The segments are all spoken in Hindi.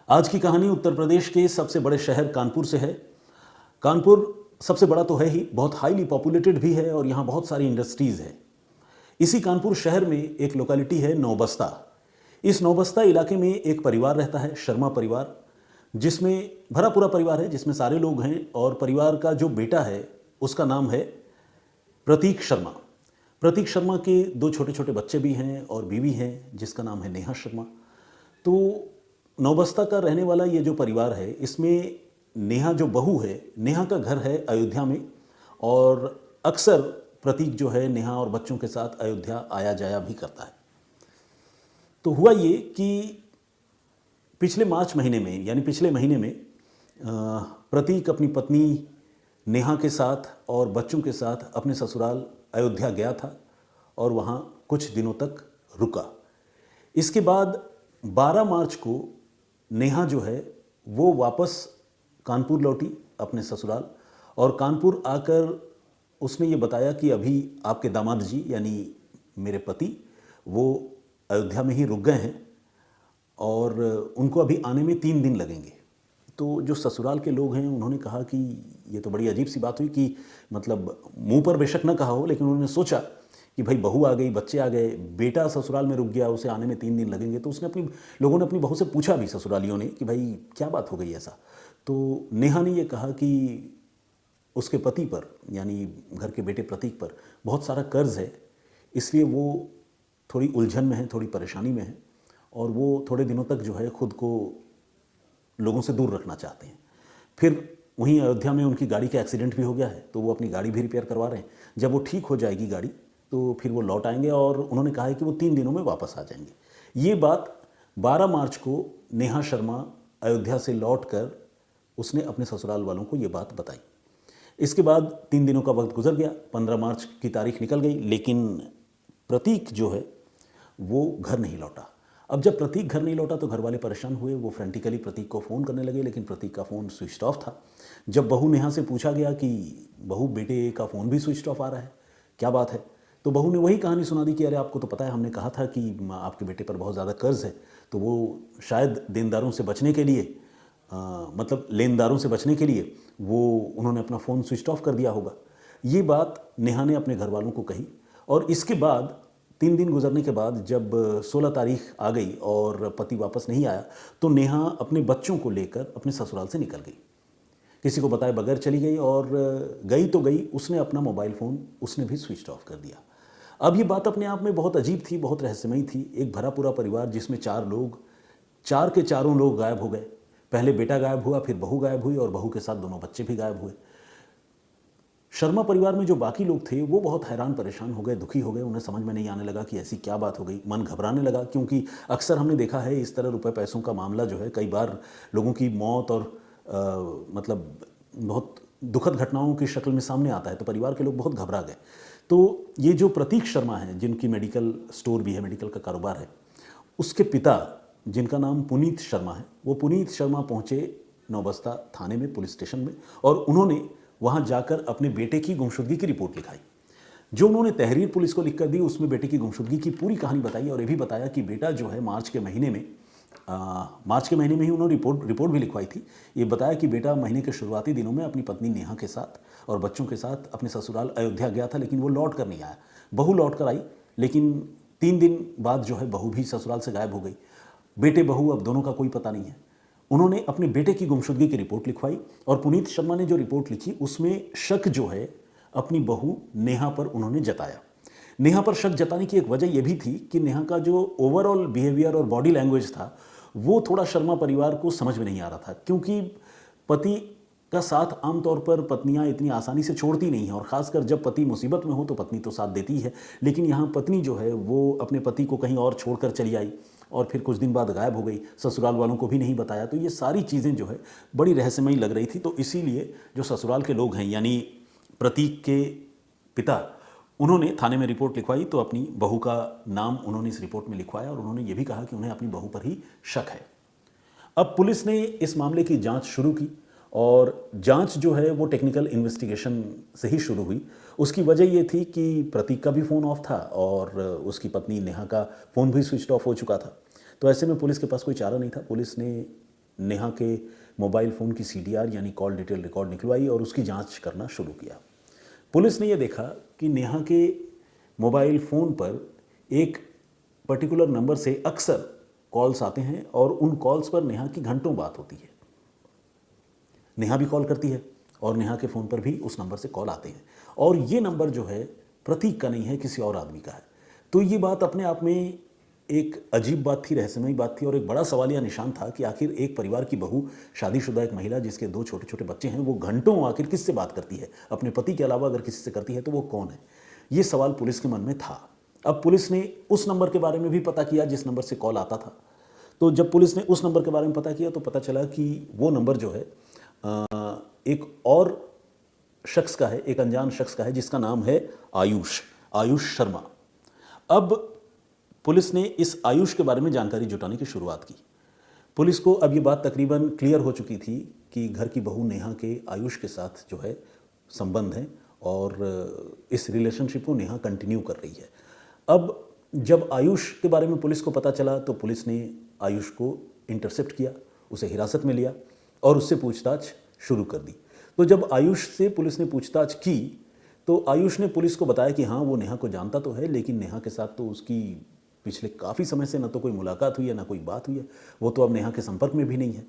आज की कहानी उत्तर प्रदेश के सबसे बड़े शहर कानपुर से है। कानपुर सबसे बड़ा तो है ही, बहुत हाईली पॉपुलेटेड भी है और यहाँ बहुत सारी इंडस्ट्रीज़ है। इसी कानपुर शहर में एक लोकेलिटी है नौबस्ता। इस नौबस्ता इलाके में एक परिवार रहता है, शर्मा परिवार, जिसमें भरा पूरा परिवार है, जिसमें सारे लोग हैं और परिवार का जो बेटा है उसका नाम है प्रतीक शर्मा। प्रतीक शर्मा के दो छोटे छोटे बच्चे भी हैं और बीवी हैं जिसका नाम है नेहा शर्मा। तो नौबस्ता का रहने वाला ये जो परिवार है, इसमें नेहा जो बहू है, नेहा का घर है अयोध्या में और अक्सर प्रतीक जो है नेहा और बच्चों के साथ अयोध्या आया जाया भी करता है। तो हुआ ये कि पिछले मार्च महीने में, यानी पिछले महीने में प्रतीक अपनी पत्नी नेहा के साथ और बच्चों के साथ अपने ससुराल अयोध्या गया था और वहाँ कुछ दिनों तक रुका। इसके बाद 12 मार्च को नेहा जो है वो वापस कानपुर लौटी अपने ससुराल और कानपुर आकर उसने ये बताया कि अभी आपके दामाद जी यानी मेरे पति वो अयोध्या में ही रुक गए हैं और उनको अभी आने में 3 दिन लगेंगे। तो जो ससुराल के लोग हैं उन्होंने कहा कि ये तो बड़ी अजीब सी बात हुई कि मतलब मुंह पर बेशक न कहा हो, लेकिन उन्होंने सोचा कि भाई बहू आ गई, बच्चे आ गए, बेटा ससुराल में रुक गया, उसे आने में 3 दिन लगेंगे। तो उसने लोगों ने अपनी बहू से पूछा भी, ससुरालियों ने, कि भाई क्या बात हो गई ऐसा। तो नेहा ने ये कहा कि उसके पति पर यानी घर के बेटे प्रतीक पर बहुत सारा कर्ज है, इसलिए वो थोड़ी उलझन में है, थोड़ी परेशानी में है और वो थोड़े दिनों तक जो है खुद को लोगों से दूर रखना चाहते हैं। फिर वहीं अयोध्या में उनकी गाड़ी का एक्सीडेंट भी हो गया है, तो वो अपनी गाड़ी भी रिपेयर करवा रहे हैं। जब वो ठीक हो जाएगी गाड़ी तो फिर वो लौट आएंगे और उन्होंने कहा है कि वो 3 दिनों में वापस आ जाएंगे। ये बात 12 मार्च को नेहा शर्मा अयोध्या से लौटकर उसने अपने ससुराल वालों को ये बात बताई। इसके बाद 3 दिनों का वक्त गुजर गया, 15 मार्च की तारीख निकल गई, लेकिन प्रतीक जो है वो घर नहीं लौटा। अब जब प्रतीक घर नहीं लौटा तो घर वाले परेशान हुए, वो फ्रेंटिकली प्रतीक को फ़ोन करने लगे, लेकिन प्रतीक का फ़ोन स्विच ऑफ था। जब बहू नेहा से पूछा गया कि बहू बेटे का फ़ोन भी स्विच ऑफ आ रहा है, क्या बात है, तो बहू ने वही कहानी सुना दी कि अरे आपको तो पता है हमने कहा था कि आपके बेटे पर बहुत ज़्यादा कर्ज है, तो वो शायद देनदारों से बचने के लिए मतलब लेनदारों से बचने के लिए वो उन्होंने अपना फ़ोन स्विच ऑफ कर दिया होगा। ये बात नेहा ने अपने घर वालों को कही और इसके बाद 3 दिन गुजरने के बाद जब 16 तारीख आ गई और पति वापस नहीं आया तो नेहा अपने बच्चों को लेकर अपने ससुराल से निकल गई, किसी को बताए बगैर चली गई और गई तो गई, उसने अपना मोबाइल फ़ोन उसने भी स्विच ऑफ कर दिया। अब ये बात अपने आप में बहुत अजीब थी, बहुत रहस्यमयी थी। एक भरा पूरा परिवार जिसमें 4 लोग, 4 के चारों लोग गायब हो गए। पहले बेटा गायब हुआ, फिर बहू गायब हुई और बहू के साथ दोनों बच्चे भी गायब हुए। शर्मा परिवार में जो बाकी लोग थे वो बहुत हैरान परेशान हो गए, दुखी हो गए। उन्हें समझ में नहीं आने लगा कि ऐसी क्या बात हो गई। मन घबराने लगा, क्योंकि अक्सर हमने देखा है इस तरह रुपए पैसों का मामला जो है कई बार लोगों की मौत और मतलब बहुत दुखद घटनाओं की शक्ल में सामने आता है, तो परिवार के लोग बहुत घबरा गए। तो ये जो प्रतीक शर्मा हैं, जिनकी मेडिकल स्टोर भी है, मेडिकल का कारोबार है, उसके पिता जिनका नाम पुनीत शर्मा है, वो पुनीत शर्मा पहुँचे नौबस्ता थाने में, पुलिस स्टेशन में, और उन्होंने वहाँ जाकर अपने बेटे की गुमशुदगी की रिपोर्ट लिखाई। जो उन्होंने तहरीर पुलिस को लिख कर दी उसमें बेटे की गुमशुदगी की पूरी कहानी बताई और ये भी बताया कि बेटा जो है मार्च के महीने में ही उन्होंने रिपोर्ट भी लिखवाई थी। ये बताया कि बेटा महीने के शुरुआती दिनों में अपनी पत्नी नेहा के साथ और बच्चों के साथ अपने ससुराल अयोध्या गया था, लेकिन वो लौट कर नहीं आया। बहू लौट कर आई, लेकिन 3 दिन बाद जो है बहू भी ससुराल से गायब हो गई। बेटे बहू अब दोनों का कोई पता नहीं है। उन्होंने अपने बेटे की गुमशुदगी की रिपोर्ट लिखवाई और पुनीत शर्मा ने जो रिपोर्ट लिखी उसमें शक जो है अपनी बहू नेहा पर उन्होंने जताया। नेहा पर शक जताने की एक वजह यह भी थी कि नेहा का जो ओवरऑल बिहेवियर और बॉडी लैंग्वेज था वो थोड़ा शर्मा परिवार को समझ में नहीं आ रहा था, क्योंकि पति का साथ आमतौर पर पत्नियां इतनी आसानी से छोड़ती नहीं हैं और ख़ासकर जब पति मुसीबत में हो तो पत्नी तो साथ देती है, लेकिन यहाँ पत्नी जो है वो अपने पति को कहीं और छोड़कर चली आई और फिर कुछ दिन बाद गायब हो गई, ससुराल वालों को भी नहीं बताया। तो ये सारी चीज़ें जो है बड़ी रहस्यमयी लग रही थी। तो इसीलिए जो ससुराल के लोग हैं यानी प्रतीक के पिता, उन्होंने थाने में रिपोर्ट लिखवाई तो अपनी बहू का नाम उन्होंने इस रिपोर्ट में लिखवाया और उन्होंने ये भी कहा कि उन्हें अपनी बहू पर ही शक है। अब पुलिस ने इस मामले की जांच शुरू की और जांच जो है वो टेक्निकल इन्वेस्टिगेशन से ही शुरू हुई। उसकी वजह ये थी कि प्रतीक का भी फ़ोन ऑफ था और उसकी पत्नी नेहा का फ़ोन भी स्विच ऑफ हो चुका था। तो ऐसे में पुलिस के पास कोई चारा नहीं था। पुलिस ने नेहा के मोबाइल फ़ोन की CDR यानी कॉल डिटेल रिकॉर्ड निकलवाई और उसकी जांच करना शुरू किया। पुलिस ने यह देखा कि नेहा के मोबाइल फ़ोन पर एक पर्टिकुलर नंबर से अक्सर कॉल्स आते हैं और उन कॉल्स पर नेहा की घंटों बात होती है। नेहा भी कॉल करती है और नेहा के फ़ोन पर भी उस नंबर से कॉल आते हैं और ये नंबर जो है प्रतीक का नहीं है, किसी और आदमी का है। तो ये बात अपने आप में एक अजीब बात थी, रहस्यमयी बात थी और एक बड़ा सवालिया निशान था कि आखिर एक परिवार की बहू, शादीशुदा एक महिला जिसके 2 छोटे छोटे बच्चे हैं, वो घंटों आखिर किससे बात करती है? अपने पति के अलावा अगर किसी से करती है तो वो कौन है? ये सवाल पुलिस के मन में था। अब पुलिस ने उस नंबर के बारे में भी पता किया जिस नंबर से कॉल आता था। तो जब पुलिस ने उस नंबर के बारे में पता किया तो पता चला कि वो नंबर जो है एक और शख्स का है, एक अनजान शख्स का है जिसका नाम है आयुष शर्मा। अब पुलिस ने इस आयुष के बारे में जानकारी जुटाने की शुरुआत की। पुलिस को अब ये बात तकरीबन क्लियर हो चुकी थी कि घर की बहू नेहा के आयुष के साथ जो है संबंध है और इस रिलेशनशिप को नेहा कंटिन्यू कर रही है। अब जब आयुष के बारे में पुलिस को पता चला तो पुलिस ने आयुष को इंटरसेप्ट किया, उसे हिरासत में लिया और उससे पूछताछ शुरू कर दी। तो जब आयुष से पुलिस ने पूछताछ की तो आयुष ने पुलिस को बताया कि हाँ, वो नेहा को जानता तो है, लेकिन नेहा के साथ तो उसकी पिछले काफ़ी समय से न तो कोई मुलाकात हुई है, ना कोई बात हुई है। वो तो अब नेहा के संपर्क में भी नहीं है।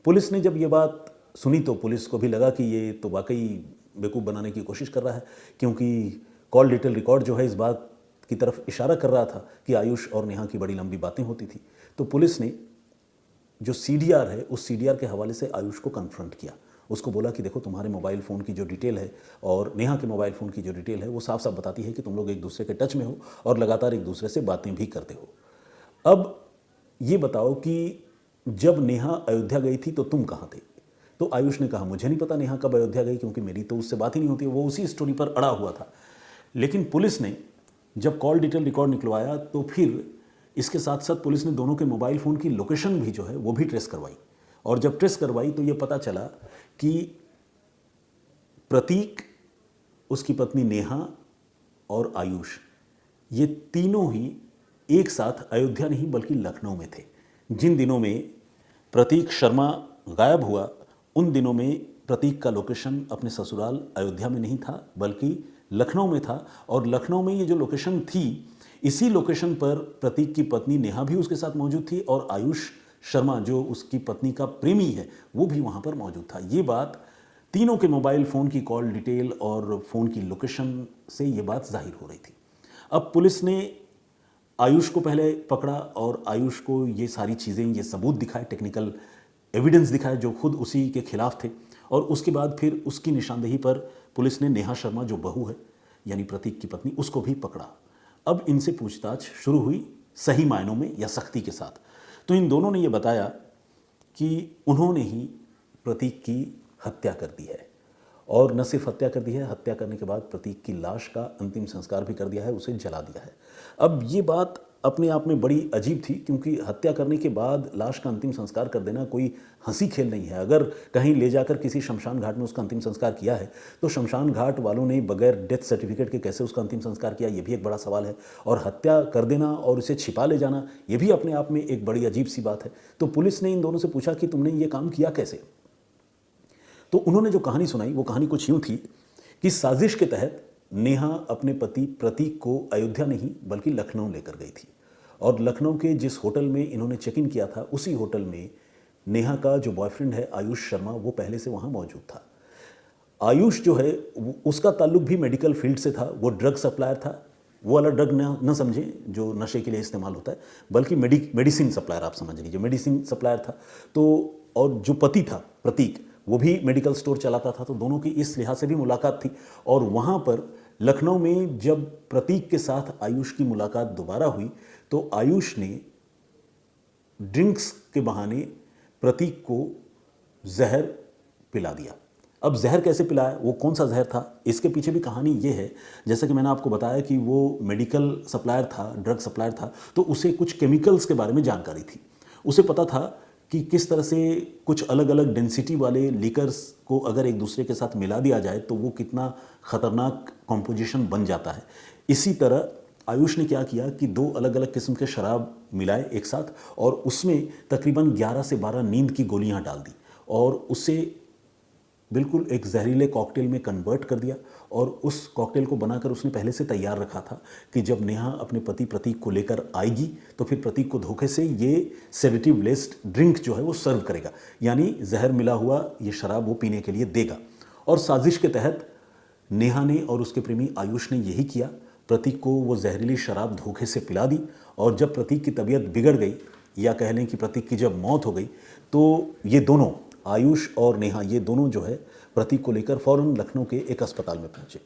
पुलिस ने जब ये बात सुनी तो पुलिस को भी लगा कि ये तो वाकई बेवकूफ़ बनाने की कोशिश कर रहा है, क्योंकि कॉल डिटेल रिकॉर्ड जो है इस बात की तरफ इशारा कर रहा था कि आयुष और नेहा की बड़ी लंबी बातें होती थी। तो पुलिस ने जो CDR है उस CDR के हवाले से आयुष को कन्फ्रंट किया। उसको बोला कि देखो, तुम्हारे मोबाइल फ़ोन की जो डिटेल है और नेहा के मोबाइल फ़ोन की जो डिटेल है वो साफ साफ बताती है कि तुम लोग एक दूसरे के टच में हो और लगातार एक दूसरे से बातें भी करते हो। अब ये बताओ कि जब नेहा अयोध्या गई थी तो तुम कहाँ थे? तो आयुष ने कहा, मुझे नहीं पता नेहा कब अयोध्या गई, क्योंकि मेरी तो उससे बात ही नहीं होती, वो उसी स्टोरी पर अड़ा हुआ था। लेकिन पुलिस ने जब कॉल डिटेल रिकॉर्ड निकलवाया तो फिर इसके साथ साथ पुलिस ने दोनों के मोबाइल फ़ोन की लोकेशन भी जो है वो भी ट्रेस करवाई। और जब ट्रेस करवाई तो ये पता चला कि प्रतीक, उसकी पत्नी नेहा और आयुष, ये तीनों ही एक साथ अयोध्या नहीं बल्कि लखनऊ में थे। जिन दिनों में प्रतीक शर्मा गायब हुआ उन दिनों में प्रतीक का लोकेशन अपने ससुराल अयोध्या में नहीं था बल्कि लखनऊ में था। और लखनऊ में ये जो लोकेशन थी, इसी लोकेशन पर प्रतीक की पत्नी नेहा भी उसके साथ मौजूद थी और आयुष शर्मा जो उसकी पत्नी का प्रेमी है वो भी वहाँ पर मौजूद था। ये बात तीनों के मोबाइल फ़ोन की कॉल डिटेल और फ़ोन की लोकेशन से ये बात जाहिर हो रही थी। अब पुलिस ने आयुष को पहले पकड़ा और आयुष को ये सारी चीज़ें, ये सबूत दिखाए, टेक्निकल एविडेंस दिखाए जो खुद उसी के खिलाफ थे। और उसके बाद फिर उसकी निशानदेही पर पुलिस ने नेहा शर्मा जो बहू है यानी प्रतीक की पत्नी, उसको भी पकड़ा। अब इनसे पूछताछ शुरू हुई सही मायनों में या सख्ती के साथ। तो इन दोनों ने ये बताया कि उन्होंने ही प्रतीक की हत्या कर दी है और न सिर्फ हत्या कर दी है, हत्या करने के बाद प्रतीक की लाश का अंतिम संस्कार भी कर दिया है, उसे जला दिया है। अब ये बात अपने आप में बड़ी अजीब थी, क्योंकि हत्या करने के बाद लाश का अंतिम संस्कार कर देना कोई हंसी खेल नहीं है। अगर कहीं ले जाकर किसी शमशान घाट में उसका अंतिम संस्कार किया है तो शमशान घाट वालों ने बगैर डेथ सर्टिफिकेट के कैसे उसका अंतिम संस्कार किया, ये भी एक बड़ा सवाल है। और हत्या कर देना और उसे छिपा ले जाना, ये भी अपने आप में एक बड़ी अजीब सी बात है। तो पुलिस ने इन दोनों से पूछा कि तुमने ये काम किया कैसे? तो उन्होंने जो कहानी सुनाई वो कहानी कुछ यूँ थी कि साजिश के तहत नेहा अपने पति प्रतीक को अयोध्या नहीं बल्कि लखनऊ लेकर गई थी और लखनऊ के जिस होटल में इन्होंने चेक इन किया था उसी होटल में नेहा का जो बॉयफ्रेंड है आयुष शर्मा, वो पहले से वहाँ मौजूद था। आयुष जो है उसका ताल्लुक भी मेडिकल फील्ड से था, वो ड्रग सप्लायर था। वो वाला ड्रग न समझें जो नशे के लिए इस्तेमाल होता है, बल्कि मेडिसिन सप्लायर आप समझ लीजिए, मेडिसिन सप्लायर था। तो और जो पति था प्रतीक, वो भी मेडिकल स्टोर चलाता था। तो दोनों की इस लिहाज से भी मुलाकात थी। और वहाँ पर लखनऊ में जब प्रतीक के साथ आयुष की मुलाकात दोबारा हुई तो आयुष ने ड्रिंक्स के बहाने प्रतीक को जहर पिला दिया। अब जहर कैसे पिलाया, वो कौन सा जहर था, इसके पीछे भी कहानी ये है, जैसा कि मैंने आपको बताया कि वो मेडिकल सप्लायर था, ड्रग सप्लायर था, तो उसे कुछ केमिकल्स के बारे में जानकारी थी। उसे पता था कि किस तरह से कुछ अलग अलग डेंसिटी वाले लिकर्स को अगर एक दूसरे के साथ मिला दिया जाए तो वो कितना ख़तरनाक कॉम्पोजिशन बन जाता है। इसी तरह आयुष ने क्या किया कि 2 अलग अलग किस्म के शराब मिलाए एक साथ और उसमें तकरीबन 11 से 12 नींद की गोलियां डाल दी और उसे बिल्कुल एक जहरीले कॉकटेल में कन्वर्ट कर दिया। और उस कॉकटेल को बनाकर उसने पहले से तैयार रखा था कि जब नेहा अपने पति प्रतीक को लेकर आएगी तो फिर प्रतीक को धोखे से ये सेडेटिव लेस्ड ड्रिंक जो है वो सर्व करेगा, यानी जहर मिला हुआ ये शराब वो पीने के लिए देगा। और साजिश के तहत नेहा ने और उसके प्रेमी आयुष ने यही किया। प्रतीक को वो जहरीली शराब धोखे से पिला दी और जब प्रतीक की तबीयत बिगड़ गई या कह लें कि प्रतीक की जब मौत हो गई तो ये दोनों, आयुष और नेहा, ये दोनों जो है प्रतीक को लेकर फौरन लखनऊ के एक अस्पताल में पहुंचे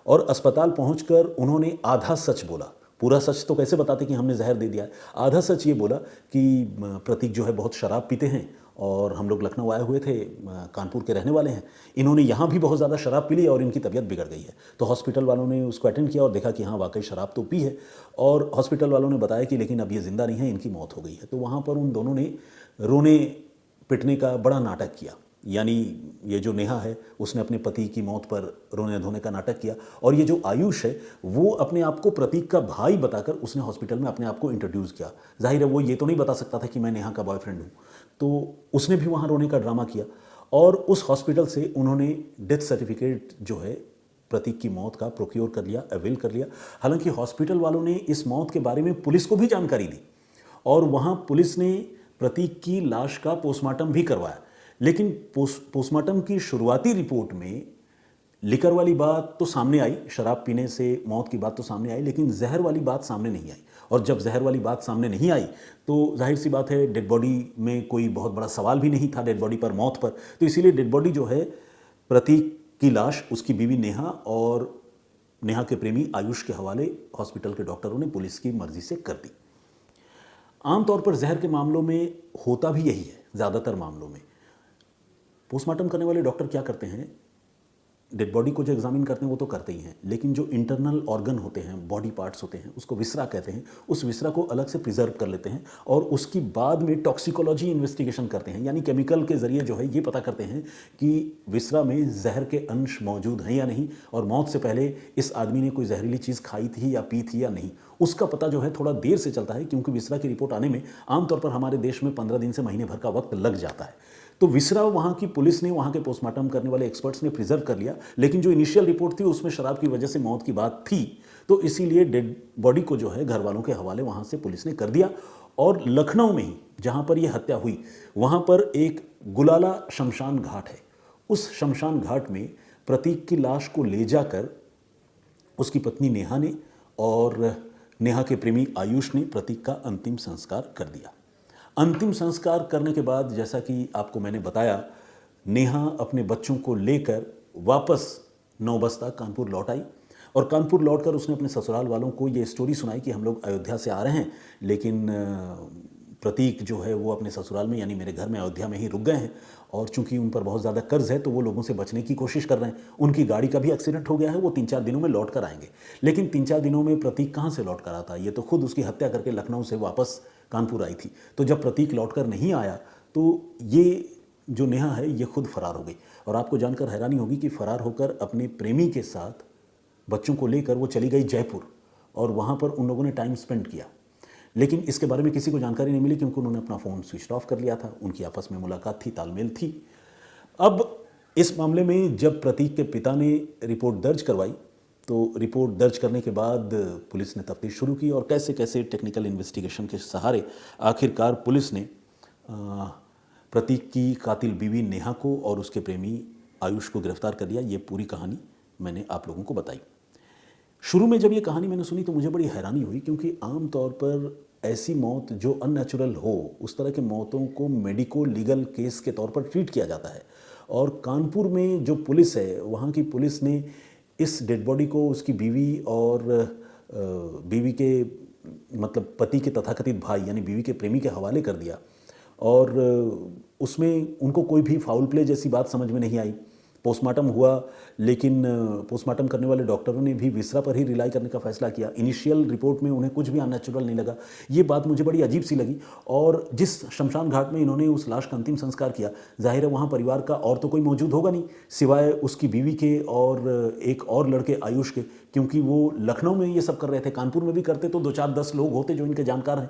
और अस्पताल पहुंचकर उन्होंने आधा सच बोला। पूरा सच तो कैसे बताते कि हमने जहर दे दिया है, आधा सच ये बोला कि प्रतीक जो है बहुत शराब पीते हैं और हम लोग लखनऊ आए हुए थे, कानपुर के रहने वाले हैं, इन्होंने यहाँ भी बहुत ज़्यादा शराब पी ली और इनकी तबीयत बिगड़ गई है। तो हॉस्पिटल वालों ने उसको अटेंड किया और देखा कि हाँ वाकई शराब तो पी है और हॉस्पिटल वालों ने बताया कि लेकिन अब ये ज़िंदा नहीं है, इनकी मौत हो गई है। तो वहाँ पर उन दोनों ने रोने पिटने का बड़ा नाटक किया, यानी ये जो नेहा है उसने अपने पति की मौत पर रोने धोने का नाटक किया और ये जो आयुष है वो अपने आप को प्रतीक का भाई बताकर उसने हॉस्पिटल में अपने आप को इंट्रोड्यूस किया। जाहिर है वो ये तो नहीं बता सकता था कि मैं नेहा का बॉयफ्रेंड हूँ, तो उसने भी वहाँ रोने का ड्रामा किया और उस हॉस्पिटल से उन्होंने डेथ सर्टिफिकेट जो है प्रतीक की मौत का प्रोक्योर कर लिया, अवेल कर लिया। हालांकि हॉस्पिटल वालों ने इस मौत के बारे में पुलिस को भी जानकारी दी और वहाँ पुलिस ने प्रतीक की लाश का पोस्टमार्टम भी करवाया, लेकिन पोस्टमार्टम की शुरुआती रिपोर्ट में लिकर वाली बात तो सामने आई, शराब पीने से मौत की बात तो सामने आई, लेकिन जहर वाली बात सामने नहीं आई। और जब जहर वाली बात सामने नहीं आई तो जाहिर सी बात है डेड बॉडी में कोई बहुत बड़ा सवाल भी नहीं था, डेड बॉडी पर, मौत पर। तो इसीलिए डेड बॉडी जो है प्रतीक की लाश उसकी बीवी नेहा और नेहा के प्रेमी आयुष के हवाले हॉस्पिटल के डॉक्टरों ने पुलिस की मर्जी से कर दी। आमतौर पर जहर के मामलों में होता भी यही है। ज़्यादातर मामलों में पोस्टमार्टम करने वाले डॉक्टर क्या करते हैं, डेड बॉडी को जो एग्जामिन करते हैं वो तो करते ही हैं, लेकिन जो इंटरनल ऑर्गन होते हैं, बॉडी पार्ट्स होते हैं, उसको विसरा कहते हैं, उस विसरा को अलग से प्रिजर्व कर लेते हैं और उसकी बाद में टॉक्सिकोलॉजी इन्वेस्टिगेशन करते हैं, यानी केमिकल के जरिए जो है ये पता करते हैं कि विसरा में जहर के अंश मौजूद हैं या नहीं और मौत से पहले इस आदमी ने कोई जहरीली चीज़ खाई थी या पी थी या नहीं। उसका पता जो है थोड़ा देर से चलता है क्योंकि विसरा की रिपोर्ट आने में आमतौर पर हमारे देश में 15 दिन से महीने भर का वक्त लग जाता है। तो विसरा वहाँ की पुलिस ने, वहाँ के पोस्टमार्टम करने वाले एक्सपर्ट्स ने प्रिजर्व कर लिया, लेकिन जो इनिशियल रिपोर्ट थी उसमें शराब की वजह से मौत की बात थी, तो इसीलिए डेड बॉडी को जो है घर वालों के हवाले वहाँ से पुलिस ने कर दिया। और लखनऊ में ही जहाँ पर यह हत्या हुई वहाँ पर एक गुलाला शमशान घाट है। उस शमशान घाट में प्रतीक की लाश को ले जाकर उसकी पत्नी नेहा ने और नेहा के प्रेमी आयुष ने प्रतीक का अंतिम संस्कार कर दिया। अंतिम संस्कार करने के बाद जैसा कि आपको मैंने बताया, नेहा अपने बच्चों को लेकर वापस 9 बजे तक कानपुर लौट आई और कानपुर लौटकर उसने अपने ससुराल वालों को ये स्टोरी सुनाई कि हम लोग अयोध्या से आ रहे हैं, लेकिन प्रतीक जो है वो अपने ससुराल में यानी मेरे घर में अयोध्या में ही रुक गए हैं और चूंकि उन पर बहुत ज़्यादा कर्ज है तो वो लोगों से बचने की कोशिश कर रहे हैं। उनकी गाड़ी का भी एक्सीडेंट हो गया है, वो 3-4 दिनों में लौट कर आएंगे। लेकिन 3-4 दिनों में प्रतीक कहाँ से लौट कर आता, ये तो खुद उसकी हत्या करके लखनऊ से वापस कानपुर आई थी। तो जब प्रतीक लौट कर नहीं आया तो ये जो नेहा है ये खुद फरार हो गई। और आपको जानकर हैरानी होगी कि फरार होकर अपने प्रेमी के साथ बच्चों को लेकर वो चली गई जयपुर और वहाँ पर उन लोगों ने टाइम स्पेंड किया, लेकिन इसके बारे में किसी को जानकारी नहीं मिली क्योंकि उन्होंने अपना फ़ोन स्विच ऑफ कर लिया था। उनकी आपस में मुलाकात थी, तालमेल थी। अब इस मामले में जब प्रतीक के पिता ने रिपोर्ट दर्ज करवाई तो रिपोर्ट दर्ज करने के बाद पुलिस ने तफ्तीश शुरू की और कैसे कैसे टेक्निकल इन्वेस्टिगेशन के सहारे आखिरकार पुलिस ने प्रतीक की कातिल बीवी नेहा को और उसके प्रेमी आयुष को गिरफ्तार कर लिया। ये पूरी कहानी मैंने आप लोगों को बताई। शुरू में जब ये कहानी मैंने सुनी तो मुझे बड़ी हैरानी हुई क्योंकि आम तौर पर ऐसी मौत जो अननेचुरल हो उस तरह के मौतों को मेडिको लीगल केस के तौर पर ट्रीट किया जाता है। और कानपुर में जो पुलिस है वहाँ की पुलिस ने इस डेड बॉडी को उसकी बीवी और बीवी के मतलब पति के तथाकथित भाई यानी बीवी के प्रेमी के हवाले कर दिया और उसमें उनको कोई भी फाउल प्ले जैसी बात समझ में नहीं आई। पोस्टमार्टम हुआ, लेकिन पोस्टमार्टम करने वाले डॉक्टरों ने भी विसरा पर ही रिलाई करने का फैसला किया। इनिशियल रिपोर्ट में उन्हें कुछ भी अननेचुरल नहीं लगा। ये बात मुझे बड़ी अजीब सी लगी। और जिस शमशान घाट में इन्होंने उस लाश का अंतिम संस्कार किया, जाहिर है वहाँ परिवार का और तो कोई मौजूद होगा नहीं सिवाय उसकी बीवी के और एक और लड़के आयुष के, क्योंकि वो लखनऊ में ये सब कर रहे थे। कानपुर में भी करते तो 2-4-10 लोग होते जो इनके जानकार हैं।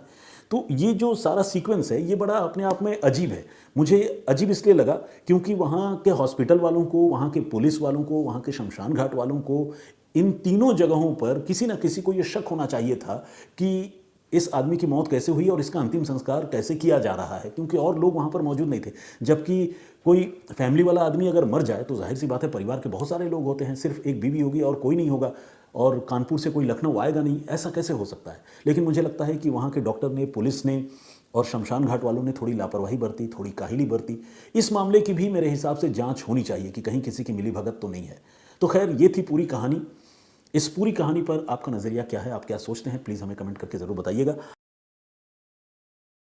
तो ये जो सारा सीक्वेंस है ये बड़ा अपने आप में अजीब है। मुझे अजीब इसलिए लगा क्योंकि वहाँ के हॉस्पिटल वालों को, वहाँ के पुलिस वालों को, वहाँ के शमशान घाट वालों को, इन तीनों जगहों पर किसी न किसी को ये शक होना चाहिए था कि इस आदमी की मौत कैसे हुई और इसका अंतिम संस्कार कैसे किया जा रहा है, क्योंकि और लोग वहाँ पर मौजूद नहीं थे। जबकि कोई फैमिली वाला आदमी अगर मर जाए तो जाहिर सी बात है परिवार के बहुत सारे लोग होते हैं, सिर्फ एक बीवी होगी और कोई नहीं होगा, और कानपुर से कोई लखनऊ आएगा नहीं, ऐसा कैसे हो सकता है। लेकिन मुझे लगता है कि वहाँ के डॉक्टर ने, पुलिस ने और शमशान घाट वालों ने थोड़ी लापरवाही बरती, थोड़ी काहिली बरती। इस मामले की भी मेरे हिसाब से जांच होनी चाहिए कि कहीं किसी की मिलीभगत तो नहीं है। तो खैर, ये थी पूरी कहानी। इस पूरी कहानी पर आपका नज़रिया क्या है, आप क्या सोचते हैं, प्लीज़ हमें कमेंट करके ज़रूर बताइएगा।